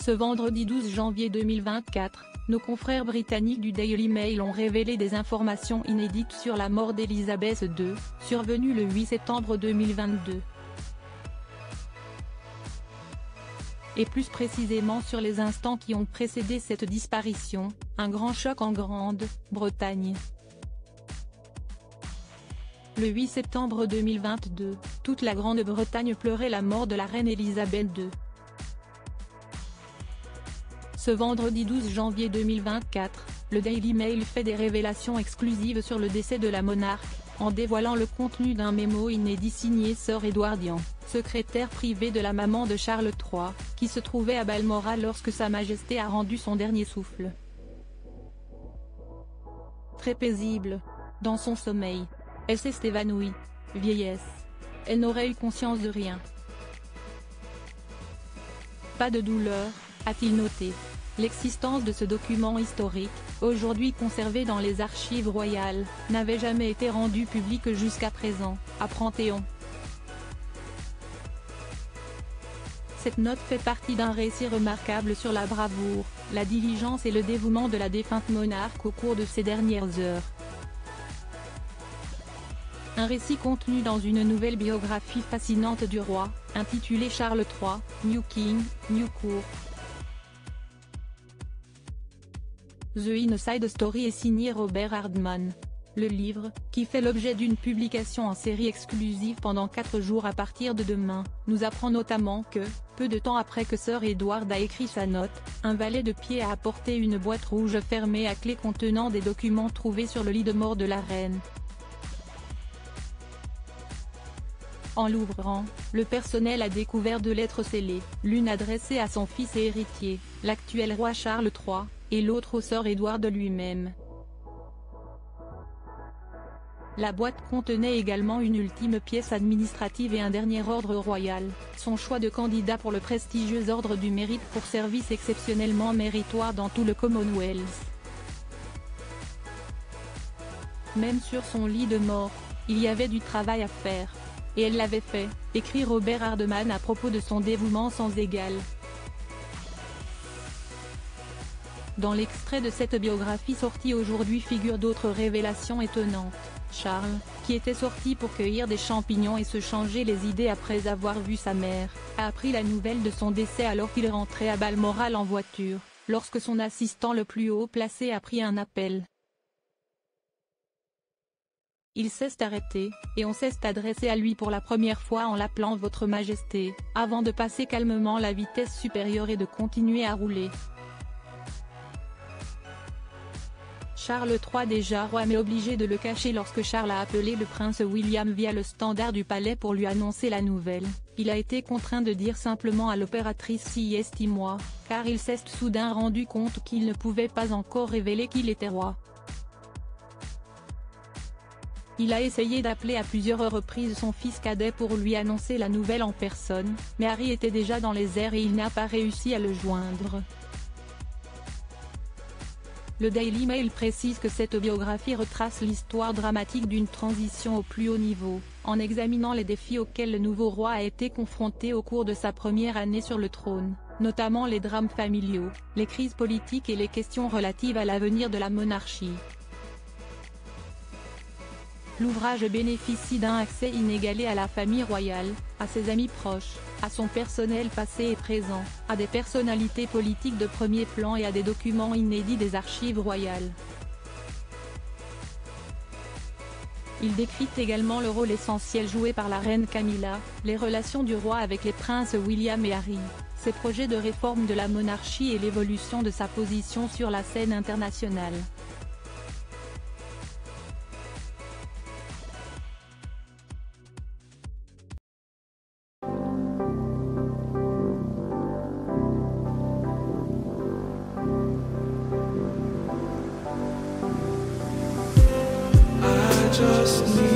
Ce vendredi 12 janvier 2024, nos confrères britanniques du Daily Mail ont révélé des informations inédites sur la mort d'Elisabeth II, survenue le 8 septembre 2022. Et plus précisément sur les instants qui ont précédé cette disparition, un grand choc en Grande-Bretagne. Le 8 septembre 2022, toute la Grande-Bretagne pleurait la mort de la reine Elisabeth II. Ce vendredi 12 janvier 2024, le Daily Mail fait des révélations exclusives sur le décès de la monarque, en dévoilant le contenu d'un mémo inédit signé Sir Edwardian, secrétaire privé de la maman de Charles III, qui se trouvait à Balmoral lorsque Sa Majesté a rendu son dernier souffle. Très paisible. Dans son sommeil. Elle s'est évanouie. Vieillesse. Elle n'aurait eu conscience de rien. Pas de douleur, a-t-il noté. L'existence de ce document historique, aujourd'hui conservé dans les archives royales, n'avait jamais été rendue publique jusqu'à présent, apprend-on. Cette note fait partie d'un récit remarquable sur la bravoure, la diligence et le dévouement de la défunte monarque au cours de ces dernières heures. Un récit contenu dans une nouvelle biographie fascinante du roi, intitulée Charles III, New King, New Court. The Inside Story est signé Robert Hardman. Le livre, qui fait l'objet d'une publication en série exclusive pendant 4 jours à partir de demain, nous apprend notamment que, peu de temps après que Sir Edward a écrit sa note, un valet de pied a apporté une boîte rouge fermée à clé contenant des documents trouvés sur le lit de mort de la reine. En l'ouvrant, le personnel a découvert 2 lettres scellées, l'une adressée à son fils et héritier, l'actuel roi Charles III, et l'autre au Sir Edward lui-même. La boîte contenait également une ultime pièce administrative et un dernier ordre royal, son choix de candidat pour le prestigieux ordre du mérite pour service exceptionnellement méritoire dans tout le Commonwealth. Même sur son lit de mort, il y avait du travail à faire. Et elle l'avait fait, écrit Robert Hardman à propos de son dévouement sans égal. Dans l'extrait de cette biographie sortie aujourd'hui figurent d'autres révélations étonnantes. Charles, qui était sorti pour cueillir des champignons et se changer les idées après avoir vu sa mère, a appris la nouvelle de son décès alors qu'il rentrait à Balmoral en voiture, lorsque son assistant le plus haut placé a pris un appel. Il s'est arrêté, et on s'est adressé à lui pour la première fois en l'appelant Votre Majesté, avant de passer calmement la vitesse supérieure et de continuer à rouler. Charles III déjà roi mais obligé de le cacher lorsque Charles a appelé le prince William via le standard du palais pour lui annoncer la nouvelle, il a été contraint de dire simplement à l'opératrice si estime-moi, car il s'est soudain rendu compte qu'il ne pouvait pas encore révéler qu'il était roi. Il a essayé d'appeler à plusieurs reprises son fils cadet pour lui annoncer la nouvelle en personne, mais Harry était déjà dans les airs et il n'a pas réussi à le joindre. Le Daily Mail précise que cette biographie retrace l'histoire dramatique d'une transition au plus haut niveau, en examinant les défis auxquels le nouveau roi a été confronté au cours de sa première année sur le trône, notamment les drames familiaux, les crises politiques et les questions relatives à l'avenir de la monarchie. L'ouvrage bénéficie d'un accès inégalé à la famille royale, à ses amis proches, à son personnel passé et présent, à des personnalités politiques de premier plan et à des documents inédits des archives royales. Il décrit également le rôle essentiel joué par la reine Camilla, les relations du roi avec les princes William et Harry, ses projets de réforme de la monarchie et l'évolution de sa position sur la scène internationale. Just need